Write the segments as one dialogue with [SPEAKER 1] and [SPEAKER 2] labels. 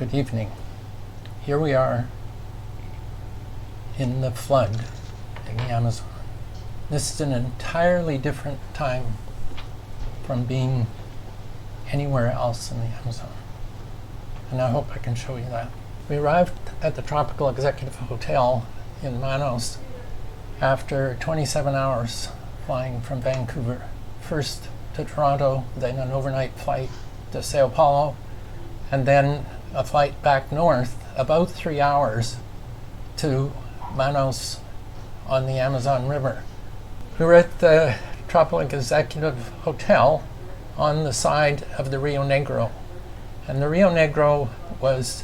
[SPEAKER 1] Good evening. Here we are in the flood in the Amazon. This is an entirely different time from being anywhere else in the Amazon. And I hope I can show you that. We arrived at the Tropical Executive Hotel in Manos after 27 hours flying from Vancouver. First to Toronto, then an overnight flight to Sao Paulo, and then a flight back north, about 3 hours, to Manos on the Amazon River. We were at the Tropical Executive Hotel on the side of the Rio Negro, and the Rio Negro was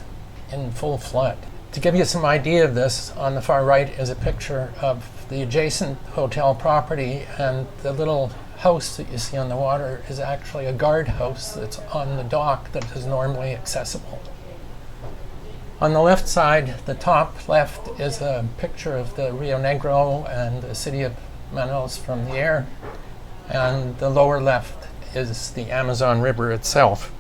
[SPEAKER 1] in full flood. To give you some idea of this, on the far right is a picture of the adjacent hotel property, and the little house that you see on the water is actually a guardhouse that's on the dock that is normally accessible. On the left side, the top left, is a picture of the Rio Negro and the city of Manos from the air, and the lower left is the Amazon River itself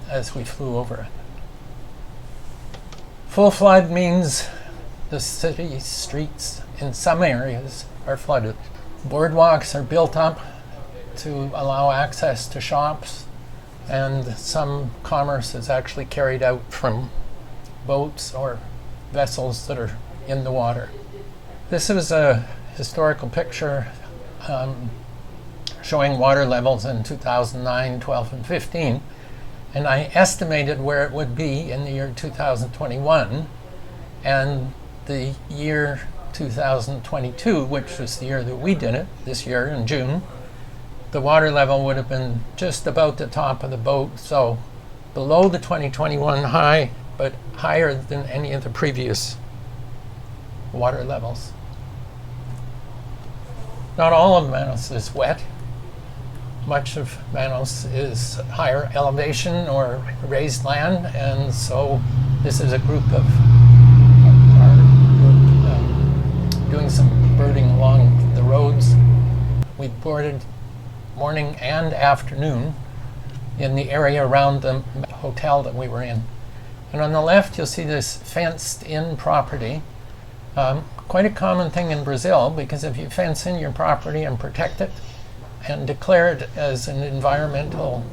[SPEAKER 1] as we flew over it. Full flood means the city streets in some areas are flooded. Boardwalks are built up to allow access to shops, and some commerce is actually carried out from boats or vessels that are in the water. This is a historical picture showing water levels in 2009, 12, and 15, and I estimated where it would be in the year 2021, and the year 2022, which was the year that we did it, this year in June, the water level would have been just about the top of the boat, so below the 2021 high, but higher than any of the previous water levels. Not all of Manos is wet. Much of Manos is higher elevation or raised land, and so this is a group of doing some birding along the roads. We boarded morning and afternoon in the area around the hotel that we were in. And on the left, you'll see this fenced-in property. Quite a common thing in Brazil, because if you fence in your property and protect it and declare it as an environmental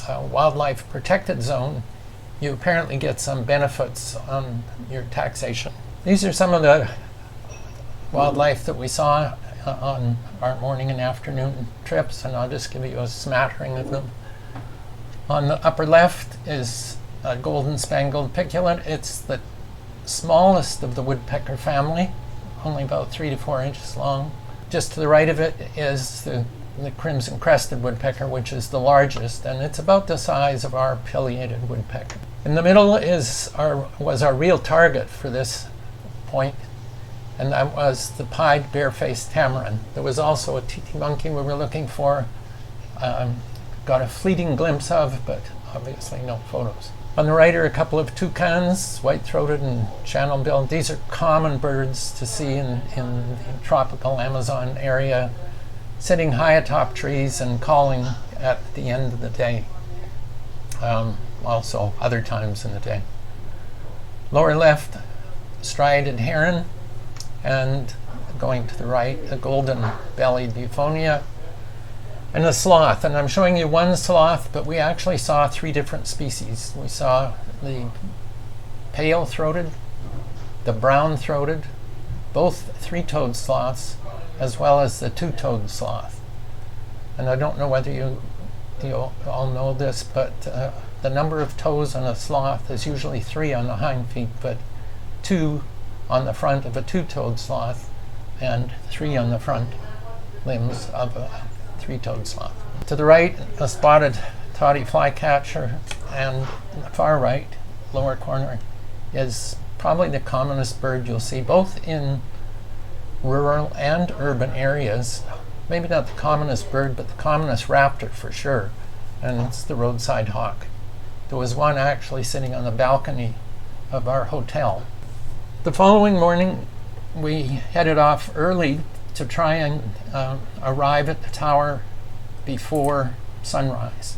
[SPEAKER 1] wildlife protected zone, you apparently get some benefits on your taxation. These are some of the wildlife that we saw on our morning and afternoon trips, and I'll just give you a smattering of them. On the upper left is a golden spangled piculet. It's the smallest of the woodpecker family, only about 3 to 4 inches long. Just to the right of it is the crimson crested woodpecker, which is the largest, and it's about the size of our pileated woodpecker. In the middle was our real target for this point, and that was the pied bare-faced tamarin. There was also a titi monkey we were looking for, got a fleeting glimpse of, but obviously no photos. On the right are a couple of toucans, white-throated and channel-billed. These are common birds to see in the tropical Amazon area, sitting high atop trees and calling at the end of the day, also other times in the day. Lower left, striated heron, and going to the right, the golden-bellied Euphonia, and a sloth. And I'm showing you one sloth, but we actually saw 3 different species. We saw the pale-throated, the brown-throated, both 3-toed sloths, as well as the 2-toed sloth. And I don't know whether you all know this, but the number of toes on a sloth is usually 3 on the hind feet, but 2 on the front of a 2-toed sloth, and 3 on the front limbs of a 3-toed sloth. To the right, a spotted toddy flycatcher, and the far right, lower corner, is probably the commonest bird you'll see, both in rural and urban areas. Maybe not the commonest bird, but the commonest raptor for sure, and it's the roadside hawk. There was one actually sitting on the balcony of our hotel. The following morning, we headed off early to try and arrive at the tower before sunrise.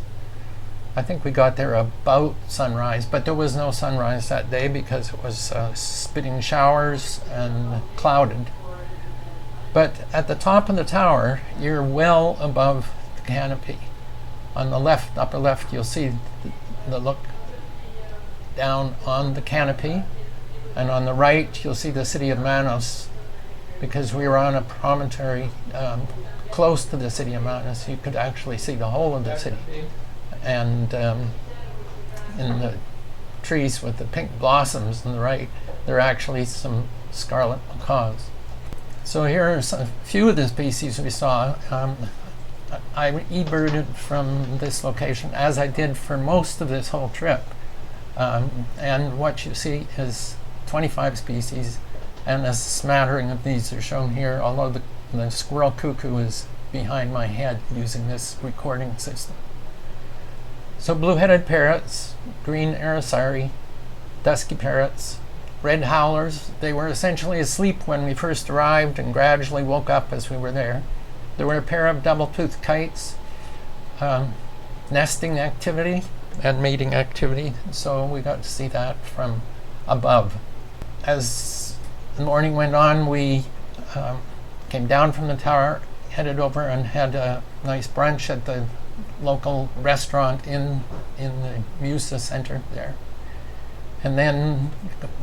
[SPEAKER 1] I think we got there about sunrise, but there was no sunrise that day because it was spitting showers and clouded. But at the top of the tower, you're well above the canopy. On the left, upper left, you'll see the look down on the canopy. And on the right, you'll see the city of Manos. Because we were on a promontory close to the city of Manos, you could actually see the whole of the city. And in the trees with the pink blossoms on the right, there are actually some scarlet macaws. So here are a few of the species we saw. I eBirded from this location, as I did for most of this whole trip. And what you see is 25 species, and a smattering of these are shown here, although the squirrel cuckoo is behind my head using this recording system. So blue-headed parrots, green aracari, dusky parrots, red howlers. They were essentially asleep when we first arrived and gradually woke up as we were there. There were a pair of double-toothed kites, nesting activity and mating activity, so we got to see that from above. As the morning went on, we came down from the tower, headed over and had a nice brunch at the local restaurant in the Musa Center there. And then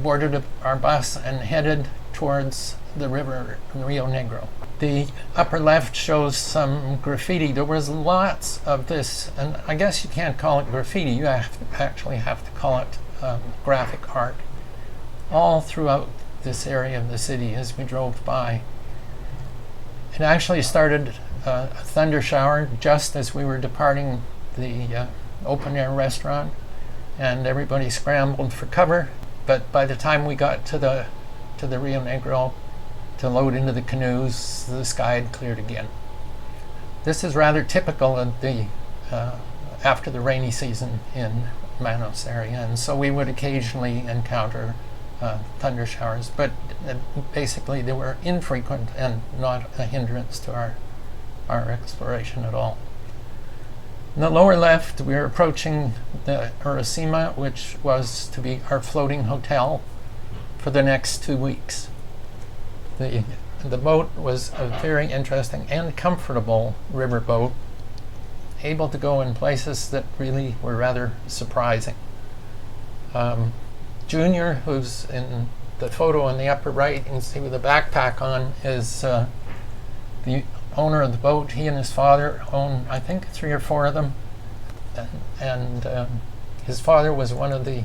[SPEAKER 1] boarded our bus and headed towards the river Rio Negro. The upper left shows some graffiti. There was lots of this, and I guess you can't call it graffiti, you actually have to call it graphic art, all throughout this area of the city as we drove by. It actually started a thunder shower just as we were departing the open-air restaurant, and everybody scrambled for cover. But by the time we got to the Rio Negro to load into the canoes, the sky had cleared again. This is rather typical of the after the rainy season in Manos area, and so we would occasionally encounter thunder showers, but basically they were infrequent and not a hindrance to our exploration at all. In the lower left, we were approaching the Urasima, which was to be our floating hotel for the next 2 weeks. The boat was a very interesting and comfortable river boat, able to go in places that really were rather surprising. Junior, who's in the photo on the upper right, you can see with a backpack on, is the owner of the boat. He and his father own, I think, 3 or 4 of them. And his father was one of the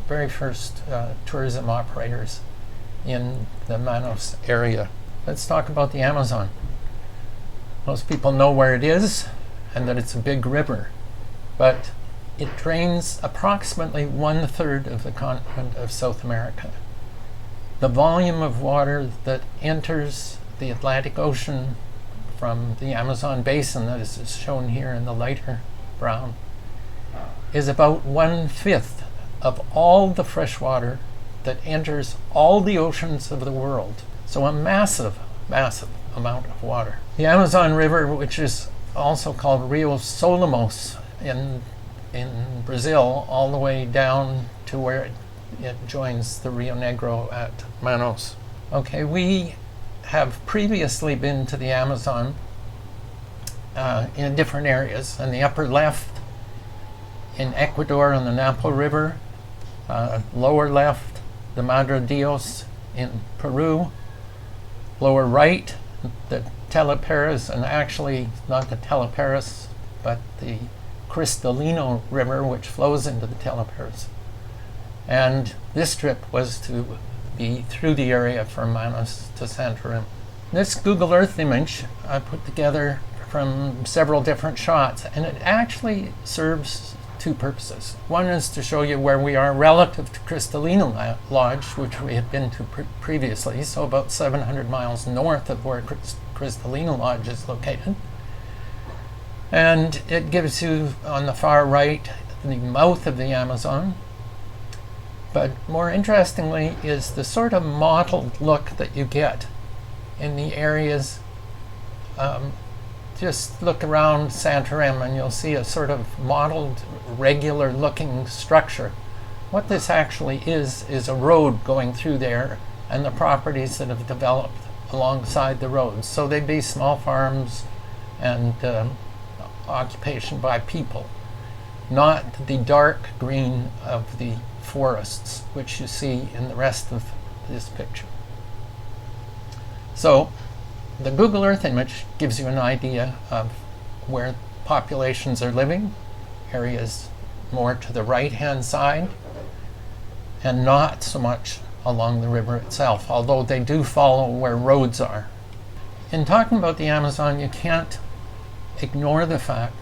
[SPEAKER 1] very first tourism operators in the Manos area. Let's talk about the Amazon. Most people know where it is and that it's a big river, but it drains approximately 1/3 of the continent of South America. The volume of water that enters the Atlantic Ocean from the Amazon basin, that is shown here in the lighter brown, is about 1/5 of all the fresh water that enters all the oceans of the world. So a massive, massive amount of water. The Amazon River, which is also called Rio Solimões in Brazil, all the way down to where it joins the Rio Negro at Manos. Okay, we have previously been to the Amazon in different areas. In the upper left, in Ecuador on the Napo River, lower left, the Madre Dios in Peru, lower right, the Teleparas, and actually not the Teleparas, but the Cristalino River, which flows into the Teleparas. And this trip was to be through the area from Manos to Santarém. This Google Earth image I put together from several different shots, and it actually serves 2 purposes. One is to show you where we are relative to Cristalino Lodge, which we had been to previously, so about 700 miles north of where Cristalino Lodge is located. And it gives you, on the far right, the mouth of the Amazon. But more interestingly is the sort of mottled look that you get in the areas just look around Santarem and you'll see a sort of modeled, regular looking structure. What this actually is a road going through there and the properties that have developed alongside the roads. So they'd be small farms and occupation by people, not the dark green of the forests, which you see in the rest of this picture. So the Google Earth image gives you an idea of where populations are living, areas more to the right-hand side, and not so much along the river itself, although they do follow where roads are. In talking about the Amazon, you can't ignore the fact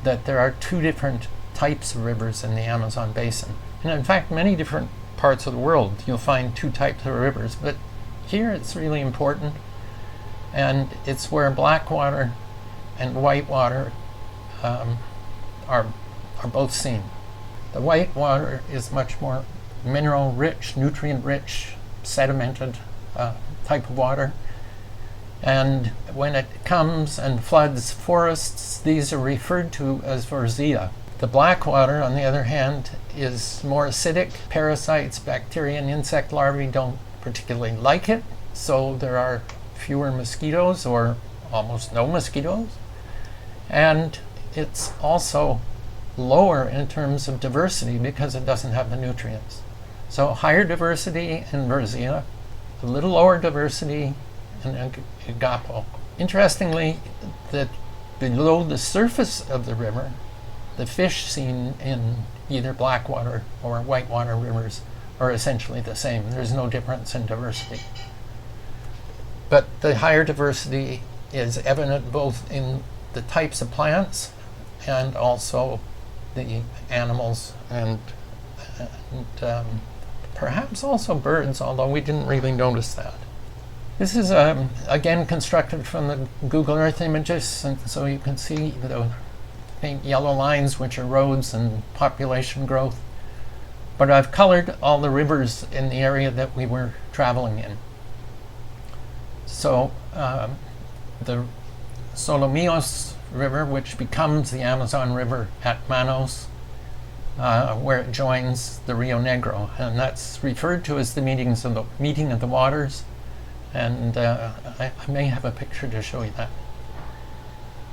[SPEAKER 1] that there are two different types of rivers in the Amazon basin. And in fact, many different parts of the world, you'll find two types of rivers, but here it's really important, and it's where black water and white water are both seen. The white water is much more mineral rich, nutrient rich, sedimented type of water. And when it comes and floods forests, these are referred to as Vorzea. The black water, on the other hand, is more acidic. Parasites, bacteria, and insect larvae don't particularly like it, so there are fewer mosquitoes or almost no mosquitoes. And it's also lower in terms of diversity because it doesn't have the nutrients. So higher diversity in Vorzea, a little lower diversity in Agapo. Interestingly, that below the surface of the river, the fish seen in either blackwater or whitewater rivers are essentially the same. There's no difference in diversity. But the higher diversity is evident both in the types of plants and also the animals and perhaps also birds, although we didn't really notice that. This is again constructed from the Google Earth images, and so you can see the faint yellow lines, which are roads and population growth. But I've colored all the rivers in the area that we were traveling in. So the Solomillos River, which becomes the Amazon River at Manaus, where it joins the Rio Negro, and that's referred to as the meeting of the waters. And I may have a picture to show you that.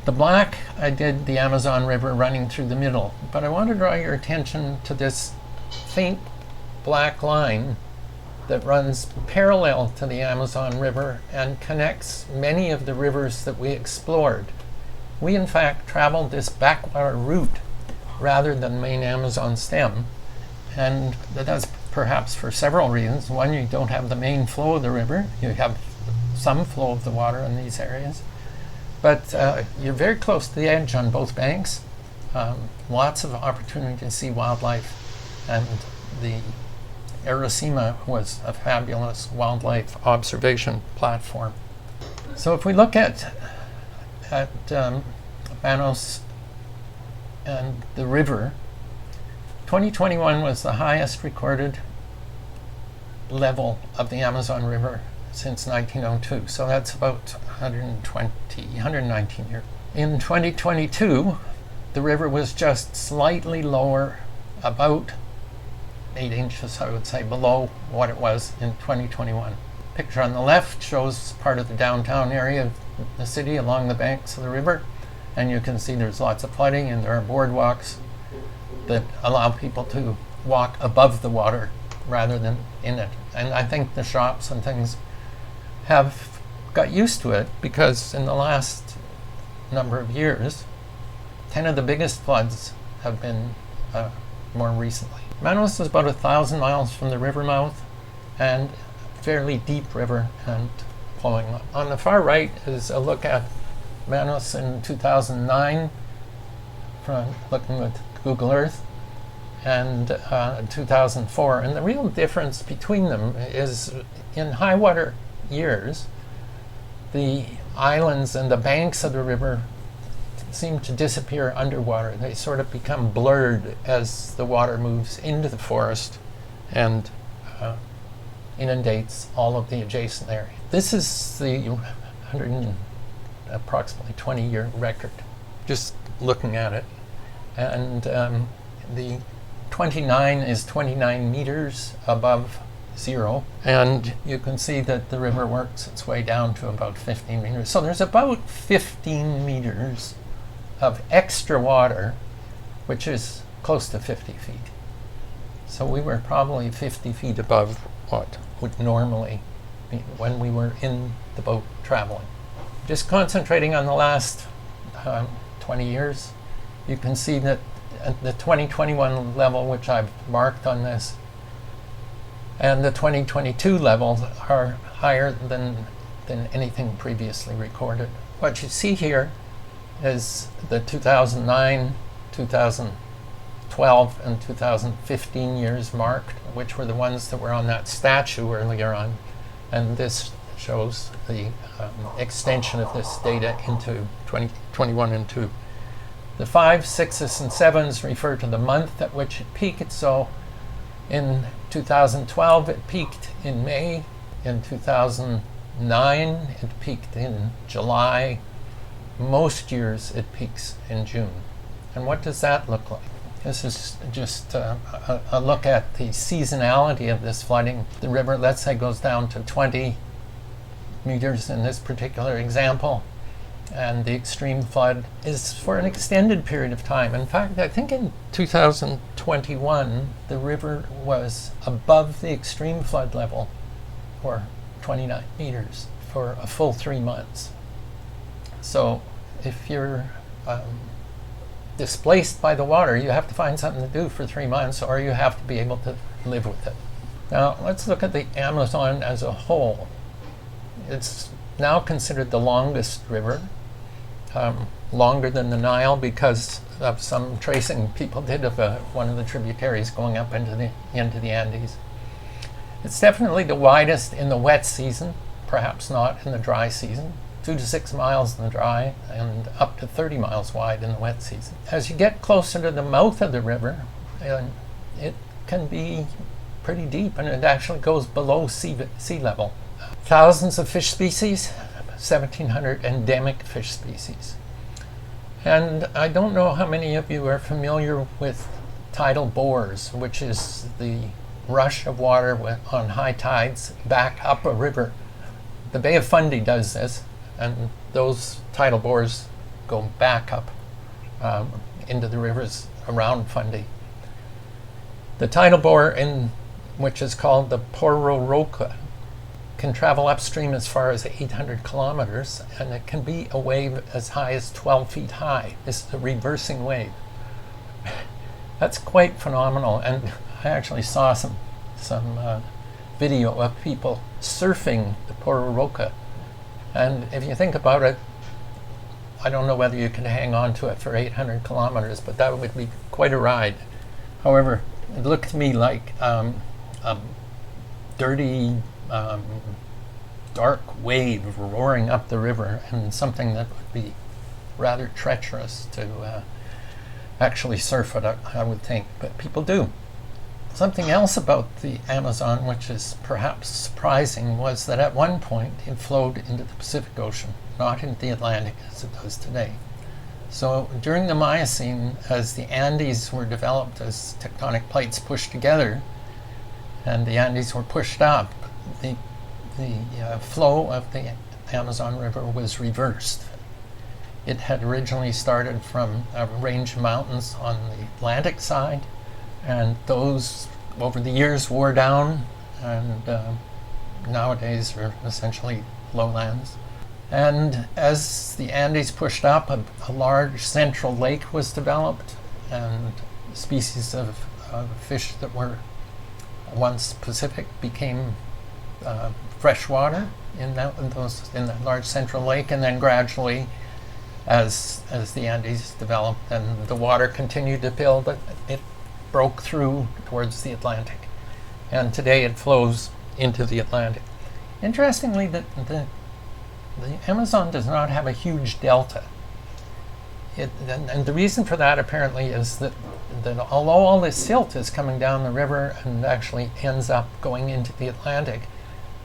[SPEAKER 1] The black, I did the Amazon River running through the middle, but I want to draw your attention to this faint black line that runs parallel to the Amazon River and connects many of the rivers that we explored. We in fact traveled this backwater route rather than main Amazon stem, and that's perhaps for several reasons. One, you don't have the main flow of the river. You have some flow of the water in these areas, but you're very close to the edge on both banks. Lots of opportunity to see wildlife, and the Iracema was a fabulous wildlife observation platform. So if we look at Manaus and the river, 2021 was the highest recorded level of the Amazon River since 1902. So that's about 119 years. In 2022, the river was just slightly lower, about 8 inches, I would say, below what it was in 2021. Picture on the left shows part of the downtown area of the city along the banks of the river, and you can see there's lots of flooding, and there are boardwalks that allow people to walk above the water rather than in it. And I think the shops and things have got used to it, because in the last number of years, 10 of the biggest floods have been more recently. Manaus is about 1,000 miles from the river mouth, and fairly deep river and flowing. On the far right is a look at Manaus in 2009, from looking with Google Earth, and 2004. And the real difference between them is in high water years, the islands and the banks of the river seem to disappear underwater. They sort of become blurred as the water moves into the forest and inundates all of the adjacent area. This is the approximately 20-year record, just looking at it. And the 29 is 29 meters above zero, and you can see that the river works its way down to about 15 meters. So there's about 15 meters of extra water, which is close to 50 feet. So we were probably 50 feet above what would normally be when we were in the boat traveling. Just concentrating on the last 20 years, you can see that at the 2021 level, which I've marked on this, and the 2022 levels are higher than anything previously recorded. What you see here is the 2009, 2012, and 2015 years marked, which were the ones that were on that statue earlier on. And this shows the extension of this data into 2021 and 2. The 5s, 6s, and 7s refer to the month at which it peaked. So in 2012, it peaked in May. In 2009, it peaked in July. Most years, it peaks in June. And what does that look like? This is just a look at the seasonality of this flooding. The river, let's say, goes down to 20 meters in this particular example, and the extreme flood is for an extended period of time. In fact, I think in 2021, the river was above the extreme flood level for 29 meters for a full 3 months. So if you're displaced by the water, you have to find something to do for 3 months, or you have to be able to live with it. Now, let's look at the Amazon as a whole. It's now considered the longest river, longer than the Nile because of some tracing people did of one of the tributaries going up into the Andes. It's definitely the widest in the wet season, perhaps not in the dry season. 2 to 6 miles in the dry and up to 30 miles wide in the wet season. As you get closer to the mouth of the river, it can be pretty deep, and it actually goes below sea level. Thousands of fish species, 1,700 endemic fish species. And I don't know how many of you are familiar with tidal bores, which is the rush of water on high tides back up a river. The Bay of Fundy does this, and those tidal bores go back up into the rivers around Fundy. The tidal bore, which is called the Pororoca, can travel upstream as far as 800 kilometers, and it can be a wave as high as 12 feet high. This is a reversing wave. That's quite phenomenal, and I actually saw some video of people surfing the Pororoca. And if you think about it, I don't know whether you can hang on to it for 800 kilometers, but that would be quite a ride. However, it looked to me like a dirty, dark wave roaring up the river, and something that would be rather treacherous to actually surf it, I would think, but people do. Something else about the Amazon, which is perhaps surprising, was that at one point it flowed into the Pacific Ocean, not into the Atlantic as it does today. So during the Miocene, as the Andes were developed, as tectonic plates pushed together, and the Andes were pushed up, the flow of the Amazon River was reversed. It had originally started from a range of mountains on the Atlantic side, and those over the years wore down, and nowadays are essentially lowlands. And as the Andes pushed up, a large central lake was developed, and species of fish that were once Pacific became freshwater in that large central lake, and then gradually, as the Andes developed and the water continued to build, it broke through towards the Atlantic, and today it flows into the Atlantic. Interestingly, the Amazon does not have a huge delta. And the reason for that apparently is that although all this silt is coming down the river and actually ends up going into the Atlantic,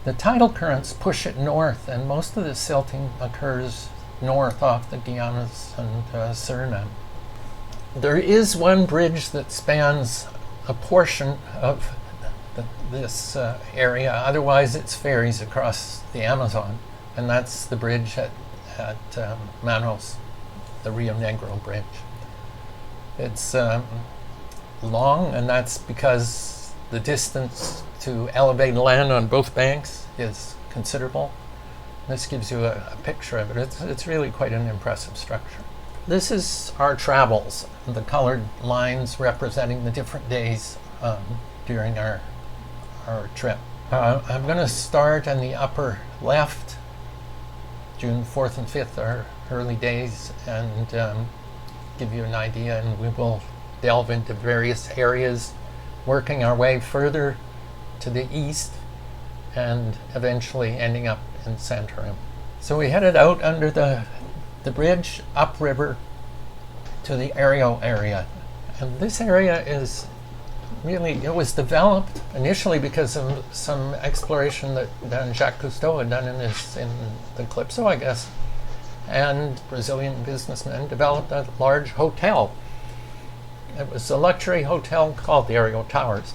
[SPEAKER 1] the tidal currents push it north, and most of the silting occurs north off the Guianas and Suriname. There is one bridge that spans a portion of this area. Otherwise, it's ferries across the Amazon, and that's the bridge at Manos, the Rio Negro bridge. It's long, and that's because the distance to elevated land on both banks is considerable. This gives you a picture of it. It's really quite an impressive structure. This is our travels, the colored lines representing the different days during our trip. I'm going to start in the upper left. June 4th and 5th are early days, and give you an idea, and we will delve into various areas, working our way further to the east and eventually ending up in Santarem. So we headed out under the bridge upriver to the Ario area. And this area is really, it was developed initially because of some exploration that Jacques Cousteau had done in the Calypso, I guess. And Brazilian businessmen developed a large hotel. It was a luxury hotel called the Ario Towers,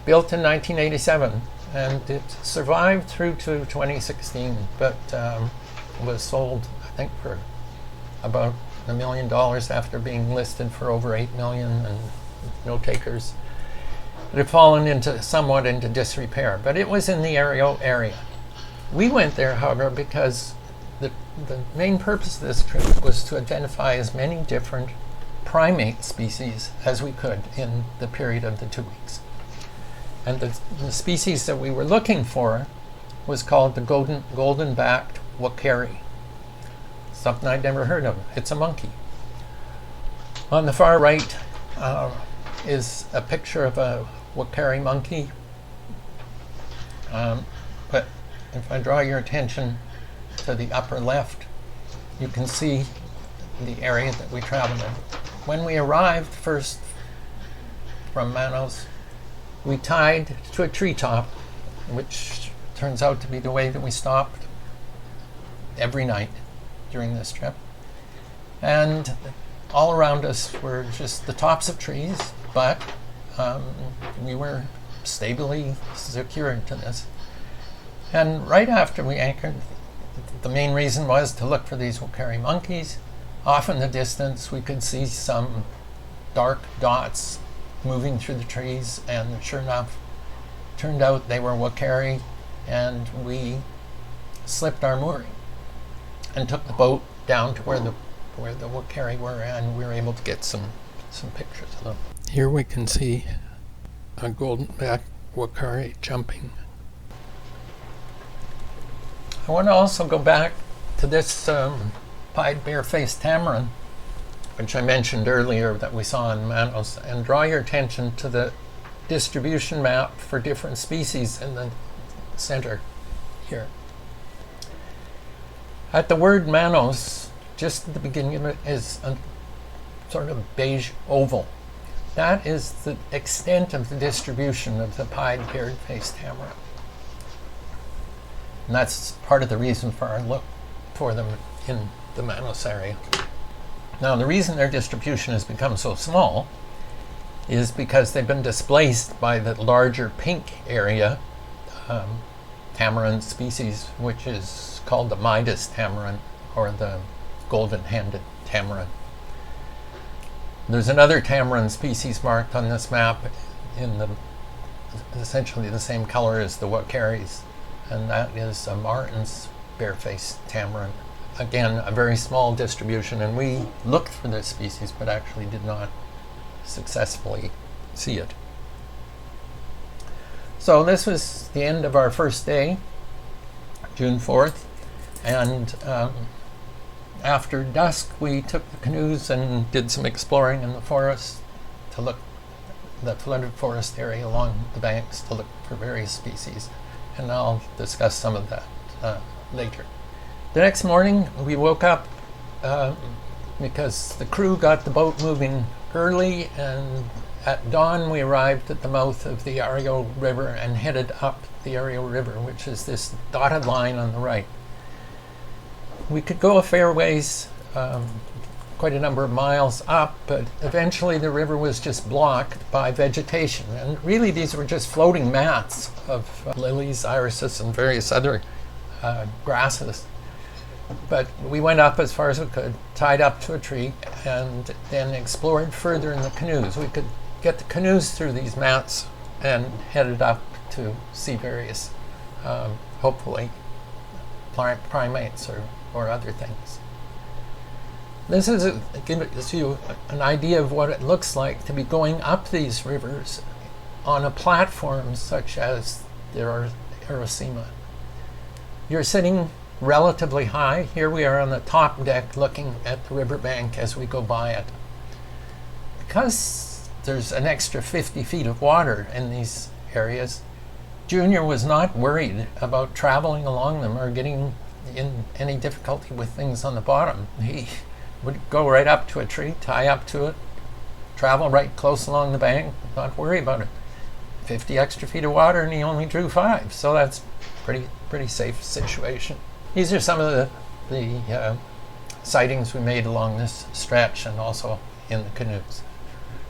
[SPEAKER 1] built in 1987. And it survived through to 2016, but was sold, I think, for about $1 million after being listed for over $8 million, and no takers. It had fallen somewhat into disrepair, but it was in the Ario area. We went there, however, because the main purpose of this trip was to identify as many different primate species as we could in the period of the 2 weeks. And the species that we were looking for was called the golden-backed uakari. Something I'd never heard of. It's a monkey. On the far right is a picture of a uakari monkey. But if I draw your attention to the upper left, you can see the area that we traveled in. When we arrived first from Manos, we tied to a treetop, which turns out to be the way that we stopped every night during this trip. And all around us were just the tops of trees, but we were stably secured to this. And right after we anchored, the main reason was to look for these uakari monkeys. Off in the distance, we could see some dark dots moving through the trees, and sure enough, turned out they were uakari, and we slipped our mooring and took the boat down to where the uakari were, and we were able to get some pictures of them. Here we can see a golden-backed uakari jumping. I want to also go back to this pied bare-faced tamarin, which I mentioned earlier that we saw in Manos, and draw your attention to the distribution map for different species in the center here. At the word Manos, just at the beginning of it is a sort of beige oval. That is the extent of the distribution of the pied bare-faced tamarin. And that's part of the reason for our look for them in the Manos area. Now, the reason their distribution has become so small is because they've been displaced by the larger pink area tamarin species, which is called the Midas tamarin, or the golden-handed tamarin. There's another tamarin species marked on this map in essentially the same color as the uakaris, and that is a Martin's bare-faced tamarin. Again, a very small distribution, and we looked for this species but actually did not successfully see it. So this was the end of our first day, June 4th, and after dusk we took the canoes and did some exploring in the forest to look the flooded forest area along the banks to look for various species, and I'll discuss some of that later. The next morning we woke up because the crew got the boat moving early, and at dawn we arrived at the mouth of the Ario River and headed up the Ario River, which is this dotted line on the right. We could go a fair ways, quite a number of miles up, but eventually the river was just blocked by vegetation. And really these were just floating mats of lilies, irises, and various other grasses. But we went up as far as we could, tied up to a tree, and then explored further in the canoes. We could get the canoes through these mats and headed up to see various, hopefully, primates or other things. This gives you an idea of what it looks like to be going up these rivers on a platform such as the Arosima. You're sitting relatively high. Here we are on the top deck looking at the riverbank as we go by it. Because there's an extra 50 feet of water in these areas, Junior was not worried about traveling along them or getting in any difficulty with things on the bottom. He would go right up to a tree, tie up to it, travel right close along the bank, not worry about it. 50 extra feet of water and he only drew 5, so that's pretty safe situation. These are some of the sightings we made along this stretch and also in the canoes.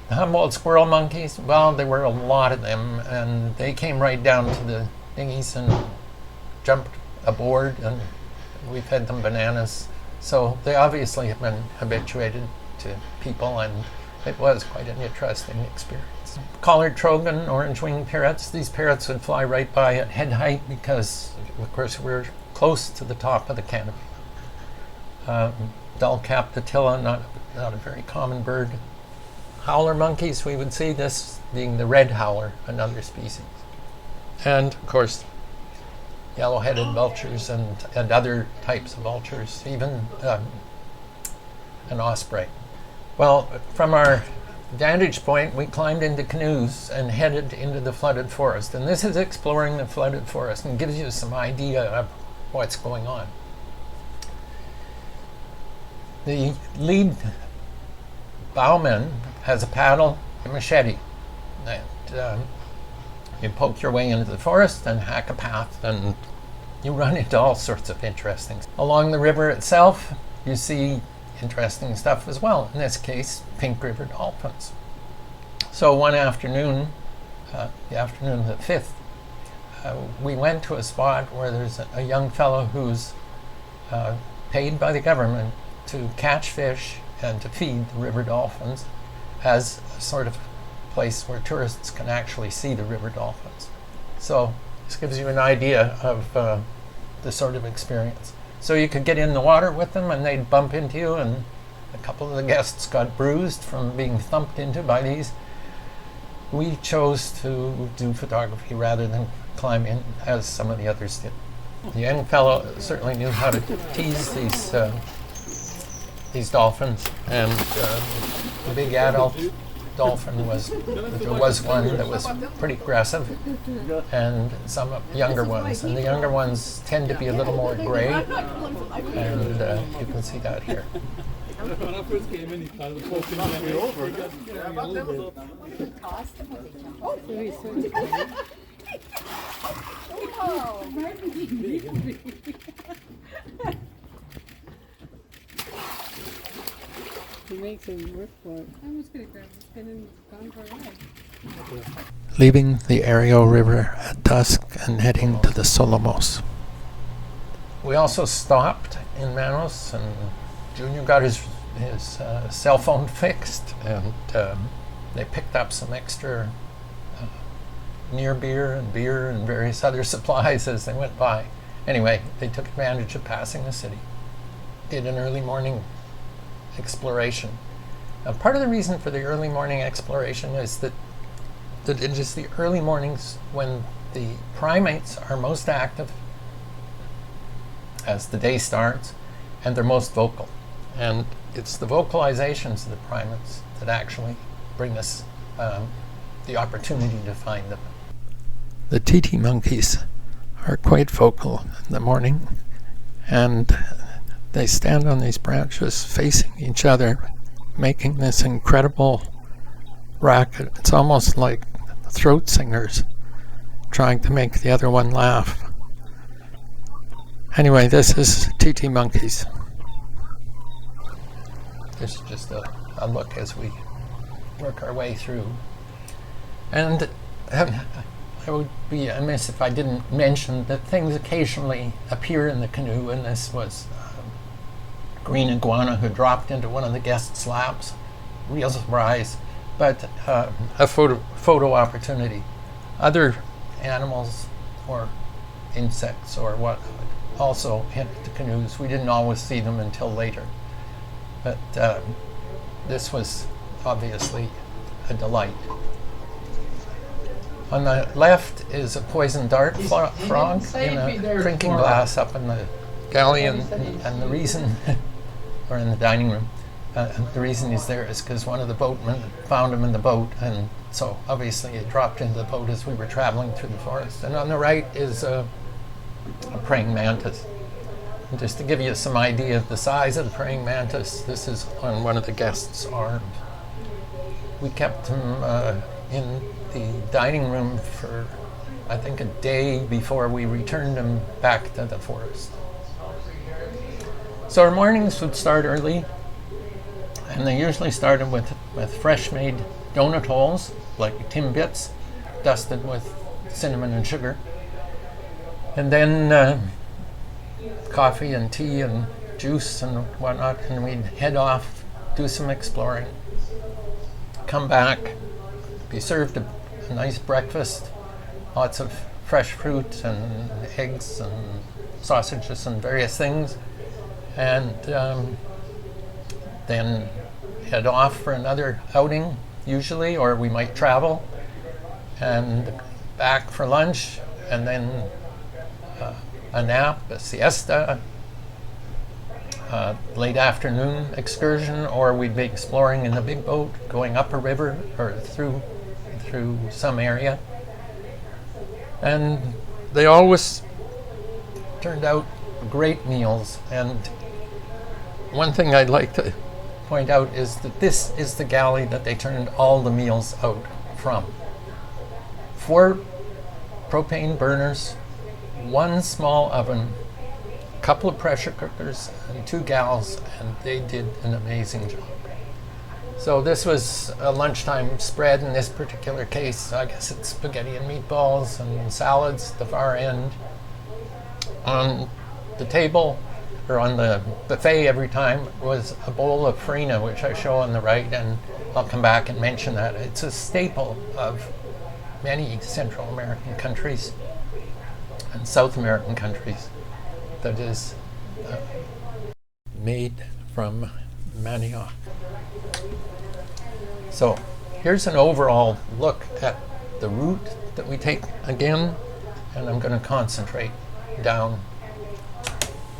[SPEAKER 1] The Humboldt squirrel monkeys, well, there were a lot of them, and they came right down to the dinghies and jumped aboard, and we fed them bananas. So they obviously have been habituated to people, and it was quite an interesting experience. Collared trogon, orange-winged parrots. These parrots would fly right by at head height because, of course, we're close to the top of the canopy. Dull-capped attila, not a very common bird. Howler monkeys, we would see, this being the red howler, another species. And, of course, yellow-headed vultures and other types of vultures, even an osprey. Well, from our vantage point, we climbed into canoes and headed into the flooded forest. And this is exploring the flooded forest and gives you some idea of what's going on. The lead bowman has a paddle and machete. And, you poke your way into the forest and hack a path, and you run into all sorts of interesting. Along the river itself, you see interesting stuff as well. In this case, pink river dolphins. So one afternoon, the afternoon of the 5th, we went to a spot where there's a young fellow who's paid by the government to catch fish and to feed the river dolphins as a sort of place where tourists can actually see the river dolphins. So this gives you an idea of the sort of experience. So you could get in the water with them and they'd bump into you, and a couple of the guests got bruised from being thumped into by these. We chose to do photography rather than climb in as some of the others did. The young fellow certainly knew how to tease these dolphins, and the big adult dolphin there was one that was pretty aggressive, and some younger ones. And the younger ones tend to be a little more gray, and you can see that here.
[SPEAKER 2] When I first came in, he started poking me over.
[SPEAKER 3] He makes him work for it. I was going to grab this pen and gone for a ride.
[SPEAKER 1] Leaving the Arroyo River at dusk and heading to the Solomos. We also stopped in Manos, and Junior got his cell phone fixed, and they picked up some extra near beer and various other supplies as they went by. Anyway, they took advantage of passing the city. Did an early morning exploration. Now, part of the reason for the early morning exploration is that it is the early mornings when the primates are most active as the day starts, and they're most vocal. And it's the vocalizations of the primates that actually bring us the opportunity to find them. The titi monkeys are quite vocal in the morning, and they stand on these branches facing each other, making this incredible racket. It's almost like throat singers trying to make the other one laugh. Anyway, this is TT Monkeys. This is just a look as we work our way through. And I would be amiss if I didn't mention that things occasionally appear in the canoe, and this was green iguana who dropped into one of the guests' laps. Real surprise, but a photo opportunity. Other animals or insects or what also hit the canoes. We didn't always see them until later, but this was obviously a delight. On the left is a poison dart frog in a drinking glass up in the galley, and the reason, or in the dining room, the reason he's there is because one of the boatmen found him in the boat, and so obviously it dropped into the boat as we were traveling through the forest. And on the right is a praying mantis. And just to give you some idea of the size of the praying mantis, this is on one of the guests' arms. We kept him in the dining room for, I think, a day before we returned him back to the forest. So our mornings would start early, and they usually started with fresh made donut holes, like Timbits, dusted with cinnamon and sugar. And then coffee and tea and juice and whatnot, and we'd head off, do some exploring, come back, be served a nice breakfast, lots of fresh fruit and eggs and sausages and various things, and then head off for another outing, usually, or we might travel, and back for lunch, and then a nap, a siesta, late afternoon excursion, or we'd be exploring in a big boat, going up a river or through some area. And they always turned out great meals. And one thing I'd like to point out is that this is the galley that they turned all the meals out from. 4 propane burners, 1 small oven, a couple of pressure cookers, and 2 gals, and they did an amazing job. So this was a lunchtime spread in this particular case. I guess it's spaghetti and meatballs and salads at the far end. On the table, or on the buffet every time, was a bowl of farina, which I show on the right, and I'll come back and mention that. It's a staple of many Central American countries and South American countries that is made from manioc. So here's an overall look at the route that we take again, and I'm going to concentrate down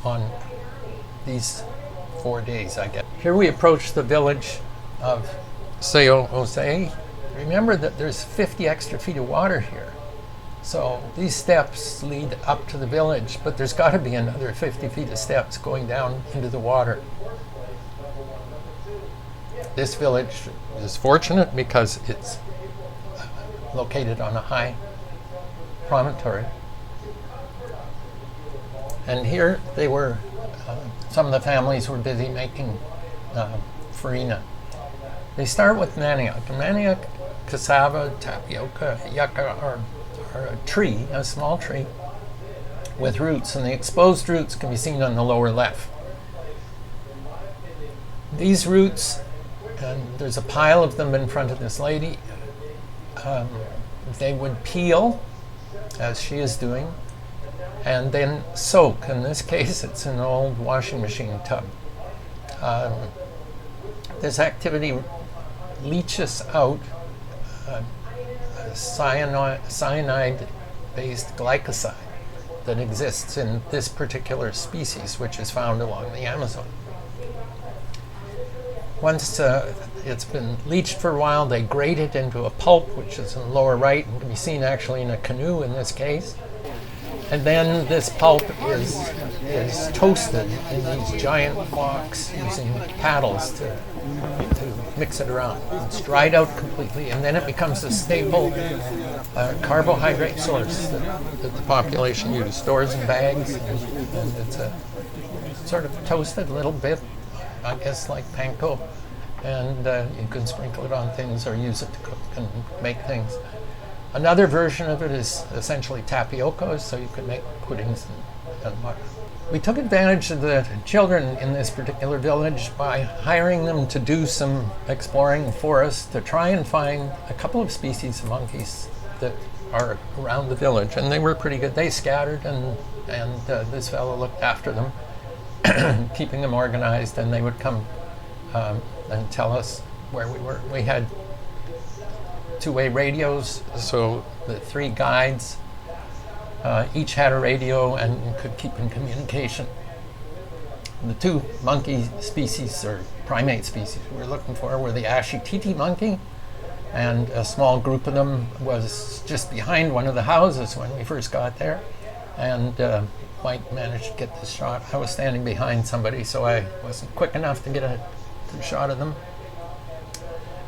[SPEAKER 1] on these 4 days, I guess. Here we approach the village of Sao Jose. Remember that there's 50 extra feet of water here. So these steps lead up to the village, but there's got to be another 50 feet of steps going down into the water. This village is fortunate because it's located on a high promontory. And here they were, some of the families were busy making farina. They start with manioc. Manioc, cassava, tapioca, yucca are a tree, a small tree, with roots, and the exposed roots can be seen on the lower left. These roots, and there's a pile of them in front of this lady, they would peel, as she is doing, and then soak. In this case, it's an old washing machine tub. This activity leaches out cyanide-based glycoside that exists in this particular species, which is found along the Amazon. Once it's been leached for a while, they grate it into a pulp, which is in the lower right, and can be seen actually in a canoe in this case. And then this pulp is toasted in these giant woks using paddles to mix it around. It's dried out completely, and then it becomes a staple carbohydrate source that the population uses. Stores in bags, and it's a sort of toasted a little bit, I guess, like panko, and you can sprinkle it on things or use it to cook and make things. Another version of it is essentially tapioca, so you could make puddings and what. We took advantage of the children in this particular village by hiring them to do some exploring for us to try and find a couple of species of monkeys that are around the village, and they were pretty good. They scattered, and this fellow looked after them, keeping them organized, and they would come and tell us where we were. We had two-way radios, so the three guides each had a radio and could keep in communication. The two monkey species, or primate species, we were looking for were the Ashititi monkey, and a small group of them was just behind one of the houses when we first got there, and Mike managed to get this shot. I was standing behind somebody, so I wasn't quick enough to get a good shot of them.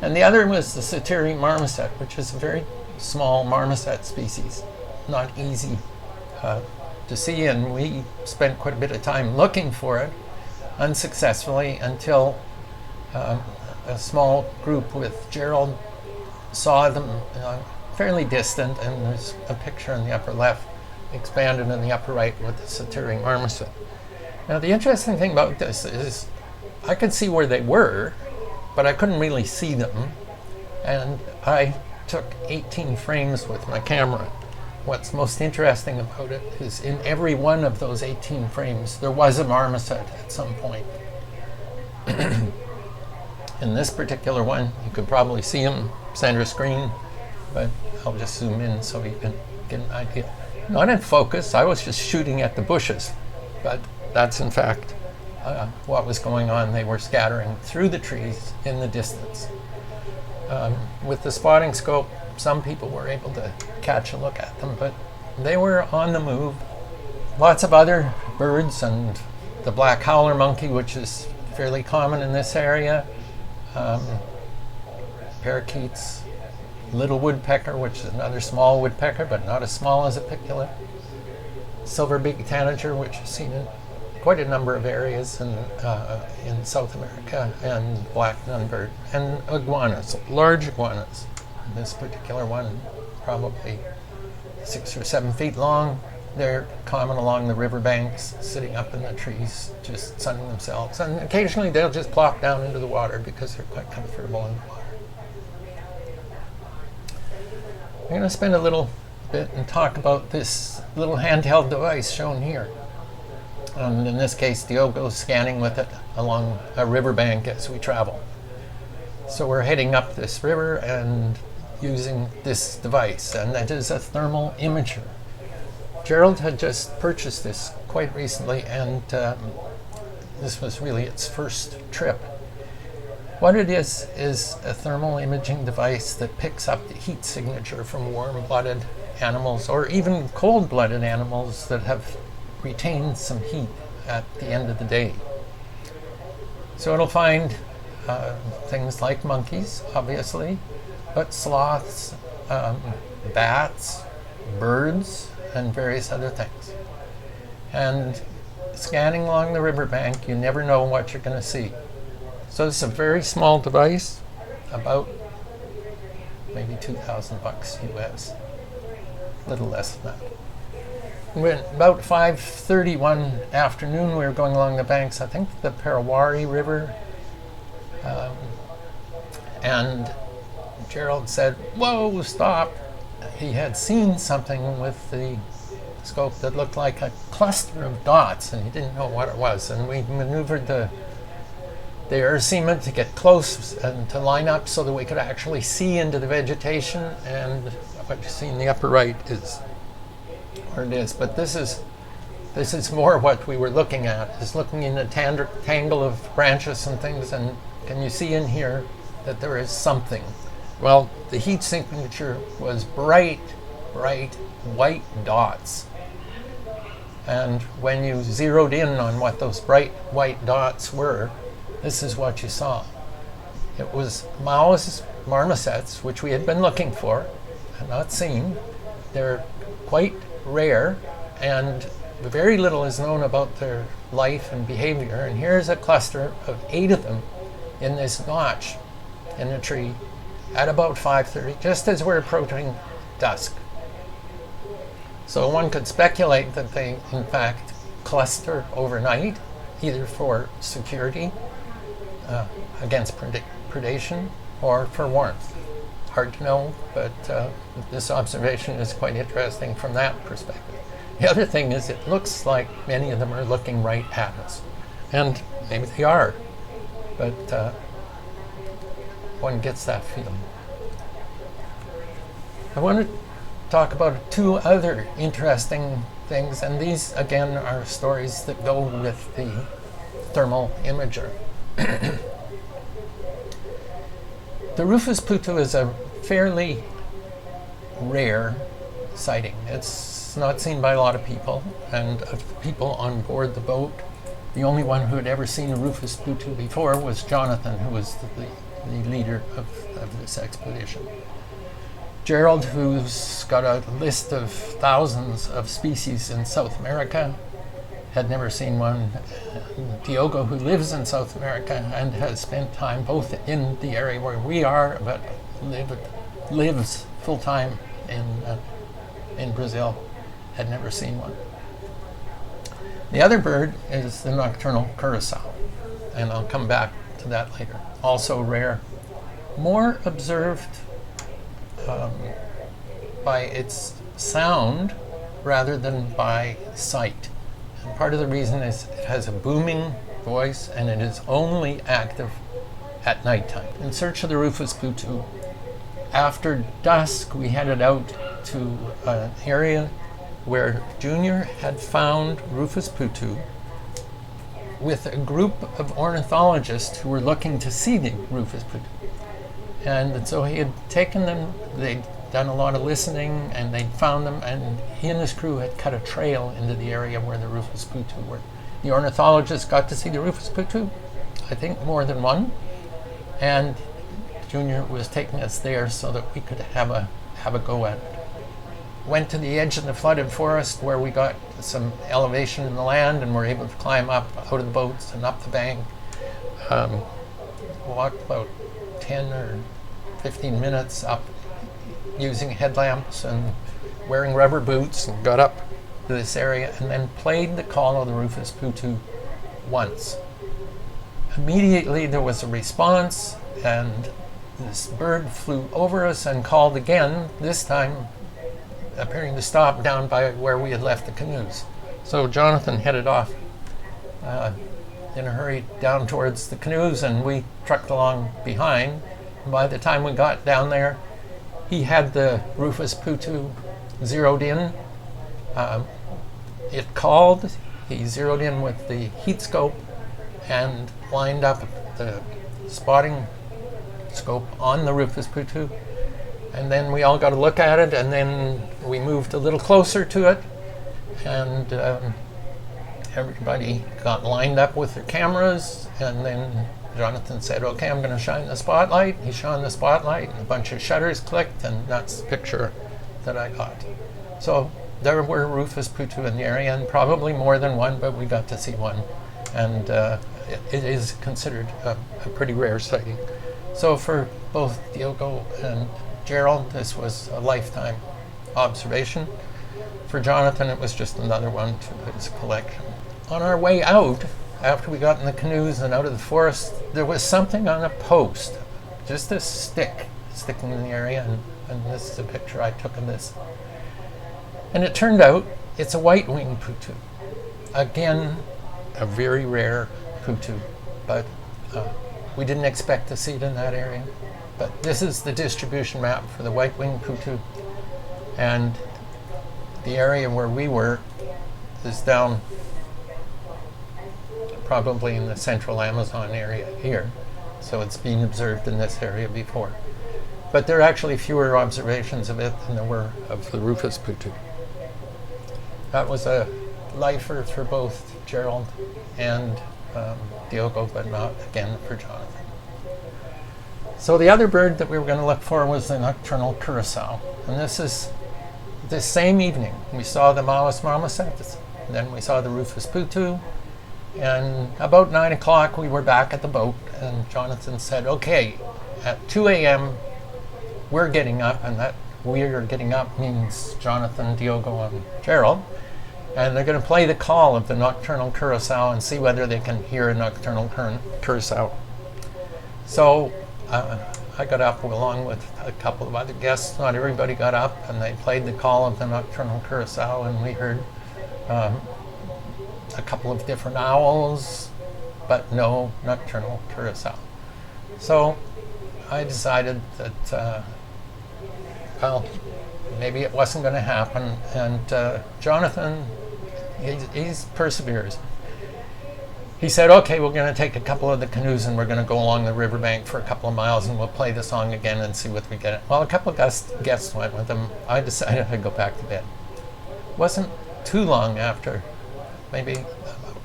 [SPEAKER 1] And the other was the Satiri marmoset, which is a very small marmoset species, not easy to see, and we spent quite a bit of time looking for it unsuccessfully until a small group with Gerald saw them fairly distant, and there's a picture in the upper left, expanded in the upper right with the Satiri marmoset. Now the interesting thing about this is I could see where they were, but I couldn't really see them, and I took 18 frames with my camera. What's most interesting about it is in every one of those 18 frames there was a marmoset at some point. In this particular one, you could probably see him center screen, but I'll just zoom in so you can get an idea. Not in focus, I was just shooting at the bushes, but that's in fact what was going on. They were scattering through the trees in the distance. With the spotting scope, some people were able to catch a look at them, but they were on the move. Lots of other birds, and the black howler monkey, which is fairly common in this area, parakeets, little woodpecker, which is another small woodpecker, but not as small as a piculate, silver-beaked tanager, which is seen in quite a number of areas in South America, and black dunbird, and iguanas, large iguanas. This particular one, probably 6 or 7 feet long. They're common along the riverbanks, sitting up in the trees, just sunning themselves. And occasionally they'll just plop down into the water because they're quite comfortable in the water. I'm going to spend a little bit and talk about this little handheld device shown here. And in this case, Diogo's scanning with it along a riverbank as we travel. So we're heading up this river and using this device, and that is a thermal imager. Gerald had just purchased this quite recently, and this was really its first trip. What it is a thermal imaging device that picks up the heat signature from warm-blooded animals, or even cold-blooded animals that have retained some heat at the end of the day. So it'll find things like monkeys, obviously, but sloths, bats, birds, and various other things. And scanning along the riverbank, you never know what you're going to see. So it's a very small device, about maybe $2,000 US, a little less than that. When about 5:30 one afternoon, we were going along the banks, I think the Parawari River, and Gerald said, "Whoa, stop." He had seen something with the scope that looked like a cluster of dots, and he didn't know what it was. And we maneuvered the air seaman to get close and to line up so that we could actually see into the vegetation. And what you see in the upper right is where it is. But this is more what we were looking at, is looking in a tangle of branches and things. And can you see in here that there is something? Well, the heat signature was bright white dots. And when you zeroed in on what those bright white dots were, this is what you saw. It was Mao's marmosets, which we had been looking for and not seen. They're quite rare, and very little is known about their life and behavior. And here's a cluster of 8 of them in this notch in the tree at about 5:30, just as we're approaching dusk. So one could speculate that they, in fact, cluster overnight, either for security against predation or for warmth. Hard to know, but this observation is quite interesting from that perspective. The other thing is it looks like many of them are looking right at us. And maybe they are, but one gets that feeling. I want to talk about 2 other interesting things, and these again are stories that go with the thermal imager. The Rufus putu is a fairly rare sighting. It's not seen by a lot of people, and of the people on board the boat, the only one who had ever seen a Rufus putu before was Jonathan, who was the leader of this expedition. Gerald, who's got a list of thousands of species in South America, had never seen one. Diogo, who lives in South America and has spent time both in the area where we are, but lives full-time in Brazil, had never seen one. The other bird is the nocturnal curassow, and I'll come back to that later. Also rare, more observed by its sound rather than by sight. And part of the reason is it has a booming voice and it is only active at nighttime. In search of the Rufus putu, after dusk we headed out to an area where Junior had found Rufus putu with a group of ornithologists who were looking to see the Rufus putu. And so he had taken them, they'd done a lot of listening, and they'd found them, and he and his crew had cut a trail into the area where the Rufus putu were. The ornithologists got to see the Rufus putu, I think more than one, and Junior was taking us there so that we could have a go at it. Went to the edge of the flooded forest where we got some elevation in the land and were able to climb up out of the boats and up the bank. Walked about 10 or 15 minutes up using headlamps and wearing rubber boots, and got up to this area and then played the call of the Rufus putu once. Immediately there was a response, and this bird flew over us and called again, this time appearing to stop down by where we had left the canoes. So Jonathan headed off in a hurry down towards the canoes, and we trucked along behind. And by the time we got down there, he had the Rufus putu zeroed in. It called, he zeroed in with the heat scope and lined up the spotting scope on the Rufus putu. And then we all got a look at it, and then we moved a little closer to it, and everybody got lined up with their cameras, and then Jonathan said, okay, I'm going to shine the spotlight. He shone the spotlight, and a bunch of shutters clicked, and that's the picture that I got. So there were Rufus putu in the area, and probably more than one, but we got to see one. And it is considered a pretty rare sighting. So for both Diogo and Gerald, this was a lifetime observation. For Jonathan, it was just another one to his collection. On our way out, after we got in the canoes and out of the forest, there was something on a post, just a stick sticking in the area, and this is a picture I took of this. And it turned out it's a white-winged putu. Again, a very rare putu, but we didn't expect to see it in that area. But this is the distribution map for the white-winged putu, and the area where we were is down probably in the central Amazon area here. So it's been observed in this area before. But there are actually fewer observations of it than there were of the Rufus putu. That was a lifer for both Gerald and Diogo, but not again for Jonathan. So the other bird that we were going to look for was the nocturnal curassow. And this is this same evening. We saw the Maoist marmosets, and then we saw the Rufous putu. And about 9 o'clock, we were back at the boat, and Jonathan said, okay, at 2 a.m., we're getting up, and that we're getting up means Jonathan, Diogo, and Gerald. And they're going to play the call of the nocturnal curassow and see whether they can hear a nocturnal curassow. So I got up along with a couple of other guests. Not everybody got up, and they played the call of the nocturnal curassow, and we heard a couple of different owls, but no nocturnal curassow. So I decided that, well, maybe it wasn't going to happen, and Jonathan, he perseveres. He said, okay, we're going to take a couple of the canoes and we're going to go along the riverbank for a couple of miles and we'll play the song again and see what we get. Well, a couple of guests went with him. I decided I'd go back to bed. It wasn't too long after, maybe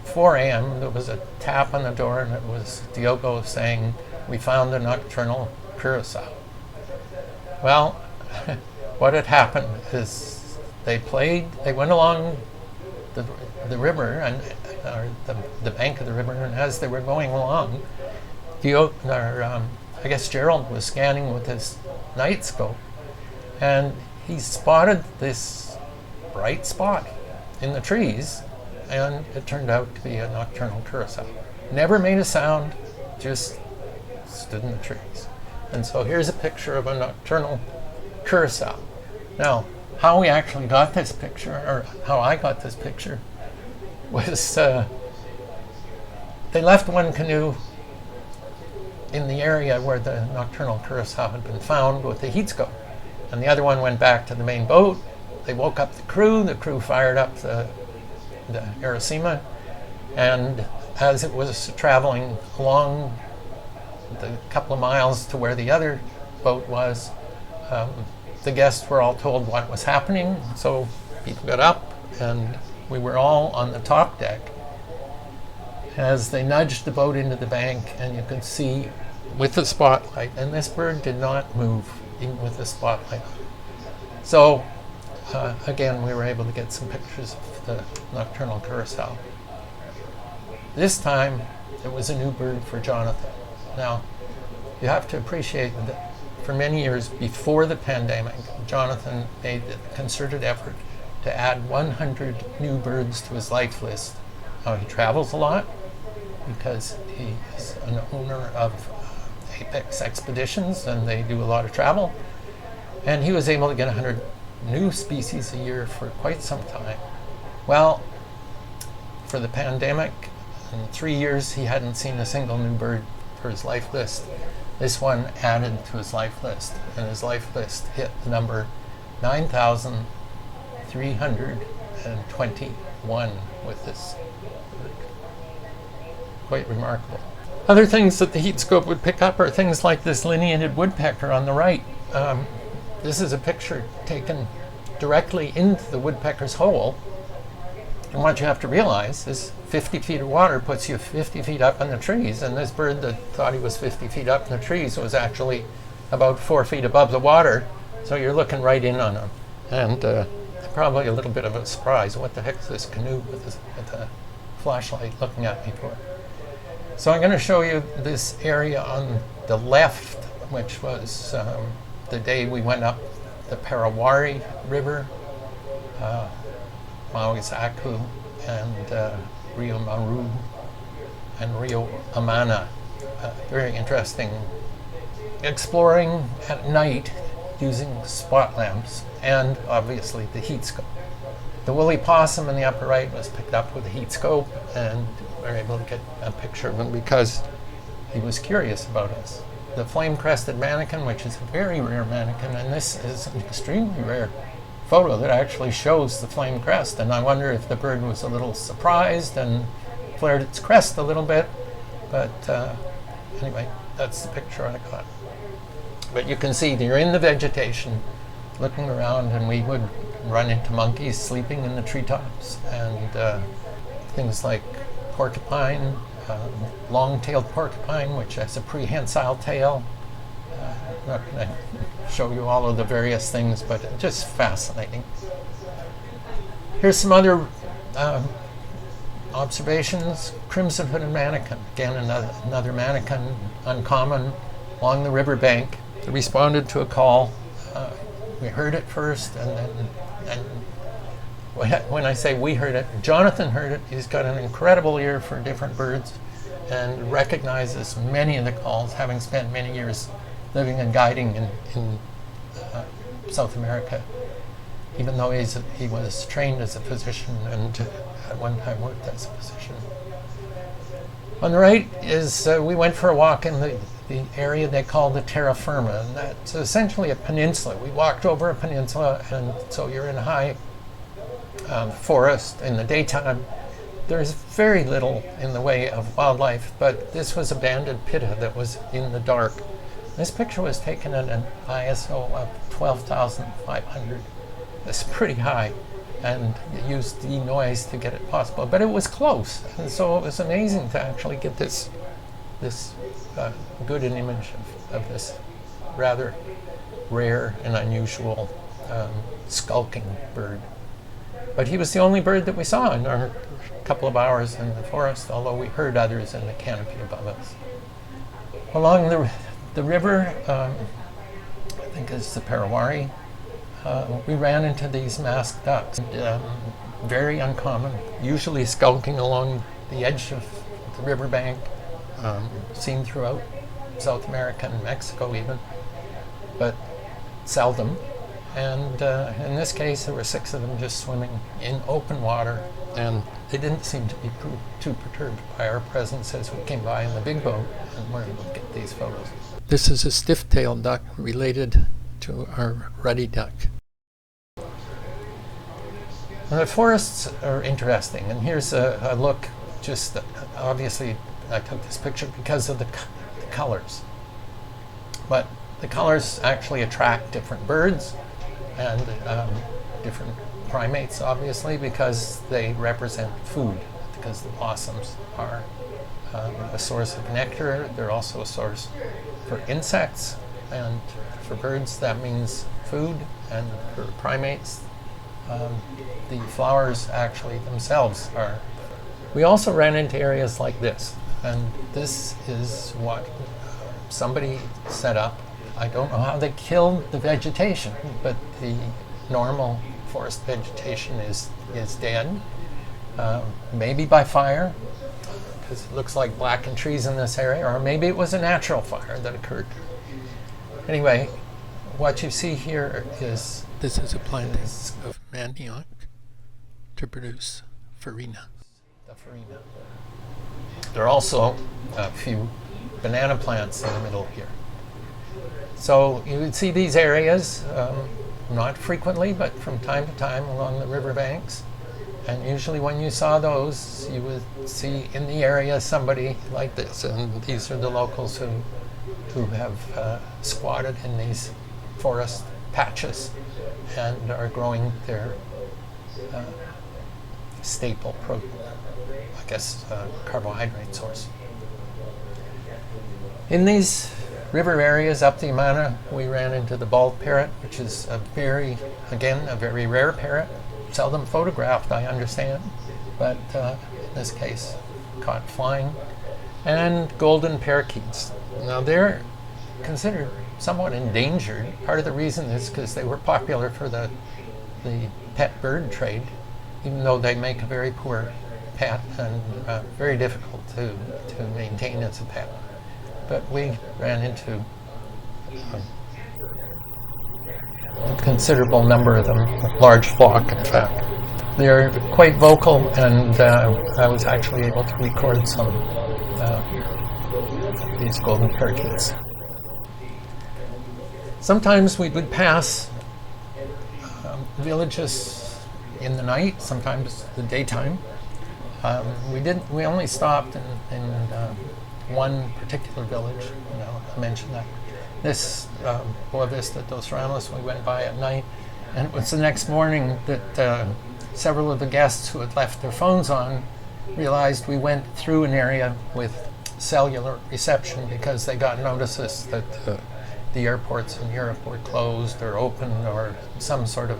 [SPEAKER 1] 4 a.m., there was a tap on the door, and it was Diogo saying, we found the nocturnal curassow. Well, what had happened is they went along the river, and the bank of the river, and as they were going along, I guess Gerald was scanning with his night scope, and he spotted this bright spot in the trees, and it turned out to be a nocturnal curassow. Never made a sound, just stood in the trees. And so here's a picture of a nocturnal curassow. Now, how we actually got this picture, or how I got this picture, was they left one canoe in the area where the nocturnal curassow had been found with the heat scope, and the other one went back to the main boat. They woke up the crew fired up the Iracema, and as it was traveling along the couple of miles to where the other boat was, the guests were all told what was happening, so people got up, and we were all on the top deck as they nudged the boat into the bank, and you could see with the spotlight, and this bird did not move even with the spotlight. So again, we were able to get some pictures of the nocturnal curassow. This time, it was a new bird for Jonathan. Now, you have to appreciate that for many years before the pandemic, Jonathan made a concerted effort to add 100 new birds to his life list. Now, he travels a lot because he is an owner of Apex Expeditions, and they do a lot of travel. And he was able to get 100 new species a year for quite some time. Well, for the pandemic, in 3 years, he hadn't seen a single new bird for his life list. This one added to his life list, and his life list hit the number 9,321 with this bird. Quite remarkable. Other things that the heat scope would pick up are things like this lineated woodpecker on the right. This is a picture taken directly into the woodpecker's hole. And what you have to realize is 50 feet of water puts you 50 feet up in the trees, and this bird that thought he was 50 feet up in the trees was actually about 4 feet above the water, so you're looking right in on him. And probably a little bit of a surprise. What the heck is this canoe with a flashlight looking at me for? So I'm going to show you this area on the left, which was the day we went up the Parawari River, Maui Zaku, and Rio Maru, and Rio Amana. Very interesting. Exploring at night using spot lamps and obviously the heat scope. The woolly possum in the upper right was picked up with a heat scope, and we were able to get a picture of him because he was curious about us. The flame-crested manakin, which is a very rare manakin, and this is an extremely rare photo that actually shows the flame crest, and I wonder if the bird was a little surprised and flared its crest a little bit, but anyway, that's the picture I got. But you can see you're in the vegetation looking around, and we would run into monkeys sleeping in the treetops, and things like porcupine, long-tailed porcupine, which has a prehensile tail, I'm not going to show you all of the various things, but it's just fascinating. Here's some other observations. Crimson-hooded manakin. Again, another manakin, uncommon, along the riverbank. They responded to a call. We heard it first, and when I say we heard it, Jonathan heard it. He's got an incredible ear for different birds and recognizes many of the calls, having spent many years living and guiding in South America, even though he was trained as a physician and at one time worked as a physician. On the right is, we went for a walk in the area they call the terra firma, and that's essentially a peninsula. We walked over a peninsula, and so you're in high forest in the daytime. There's very little in the way of wildlife, but this was a banded pitta that was in the dark. This picture was taken at an ISO of 12,500. It's pretty high, and it used denoise to get it possible, but it was close, and so it was amazing to actually get this good an image of this rather rare and unusual skulking bird. But he was the only bird that we saw in our couple of hours in the forest, although we heard others in the canopy above us. Along the river, I think it's the Parawari, we ran into these masked ducks. Very uncommon, usually skulking along the edge of the riverbank, seen throughout South America and Mexico even, but seldom. And in this case, there were 6 of them just swimming in open water, and they didn't seem to be too perturbed by our presence as we came by in the big boat and were able to get these photos. This is a stiff-tailed duck related to our ruddy duck. And the forests are interesting, and here's a look. Just obviously, I took this picture because of the colors, but the colors actually attract different birds and different primates, obviously, because they represent food, because the blossoms are a source of nectar. They're also a source for insects, and for birds that means food, and for primates the flowers actually themselves are. We also ran into areas like this, and this is what somebody set up. I don't know how they killed the vegetation, but the normal forest vegetation is dead, maybe by fire, because it looks like blackened trees in this area, or maybe it was a natural fire that occurred. Anyway, what you see here is, this is a plant of manioc to produce farina. The farina. There are also a few banana plants in the middle here. So you would see these areas, not frequently, but from time to time along the riverbanks. And usually when you saw those, you would see in the area somebody like this. And these are the locals who have squatted in these forest patches and are growing their staple carbohydrate source. In these river areas up the Yamana, we ran into the bald parrot, which is a very rare parrot, seldom photographed, I understand, but in this case, caught flying, and golden parakeets. Now they're considered somewhat endangered. Part of the reason is because they were popular for the pet bird trade, even though they make a very poor pet and very difficult to maintain as a pet. But we ran into a considerable number of them, a large flock in fact. They're quite vocal, and I was actually able to record some of these golden parakeets. Sometimes we would pass villages in the night, sometimes the daytime. We only stopped in one particular village. I mentioned that. This Boa Vista dos Ramos, we went by at night, and it was the next morning that several of the guests who had left their phones on realized we went through an area with cellular reception, because they got notices that the airports in Europe were closed or open, or some sort of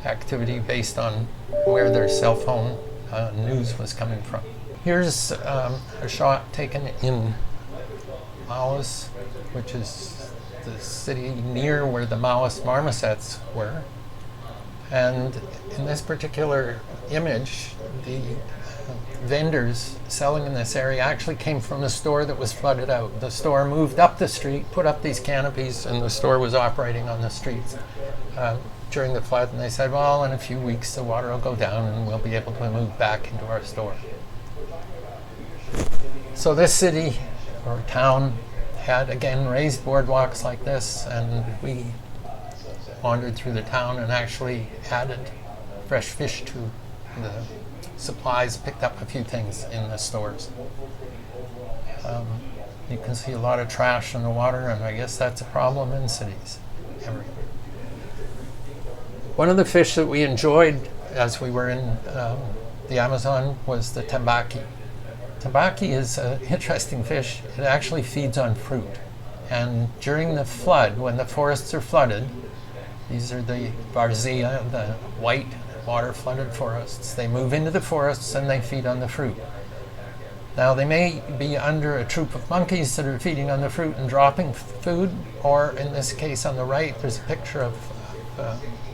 [SPEAKER 1] activity based on where their cell phone news was coming from. Here's a shot taken in Laos, which is the city near where the Maoist marmosets were. And in this particular image, the vendors selling in this area actually came from a store that was flooded out. The store moved up the street, put up these canopies, and the store was operating on the streets during the flood. And they said, well, in a few weeks the water will go down and we'll be able to move back into our store. So this city or town had, again, raised boardwalks like this, and we wandered through the town and actually added fresh fish to the supplies, picked up a few things in the stores. You can see a lot of trash in the water, and I guess that's a problem in cities everywhere. One of the fish that we enjoyed as we were in the Amazon was the tambaqui. Tambaqui is an interesting fish. It actually feeds on fruit. And during the flood, when the forests are flooded, these are the Varzea, the white water flooded forests. They move into the forests and they feed on the fruit. Now they may be under a troop of monkeys that are feeding on the fruit and dropping food, or in this case on the right, there's a picture of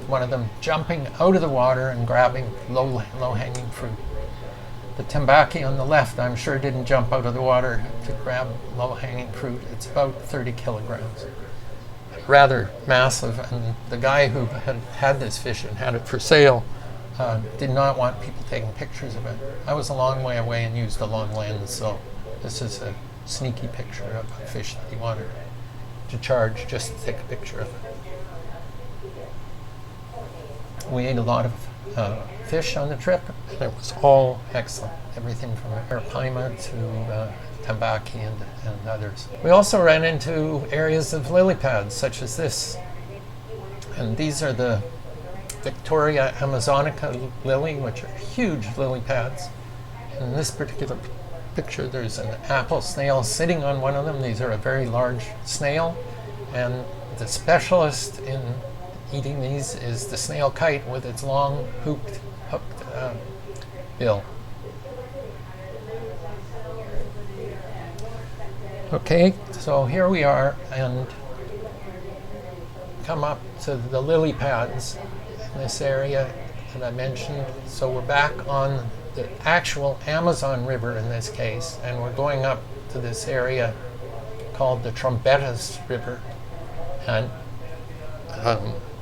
[SPEAKER 1] one of them jumping out of the water and grabbing low-hanging fruit. The tambaqui on the left, I'm sure, didn't jump out of the water to grab low-hanging fruit. It's about 30 kilograms. Rather massive, and the guy who had this fish and had it for sale did not want people taking pictures of it. I was a long way away and used a long lens, so this is a sneaky picture of a fish that he wanted to charge just to take a picture of it. We ate a lot of fish on the trip, and it was all excellent. Everything from arapaima to tambaqui and others. We also ran into areas of lily pads, such as this. And these are the Victoria Amazonica lily, which are huge lily pads. In this particular picture, there's an apple snail sitting on one of them. These are a very large snail. And the specialist in eating these is the snail kite with its long hooked bill. Okay, so here we are, and come up to the lily pads in this area that I mentioned. So we're back on the actual Amazon River in this case, and we're going up to this area called the Trombetas River, and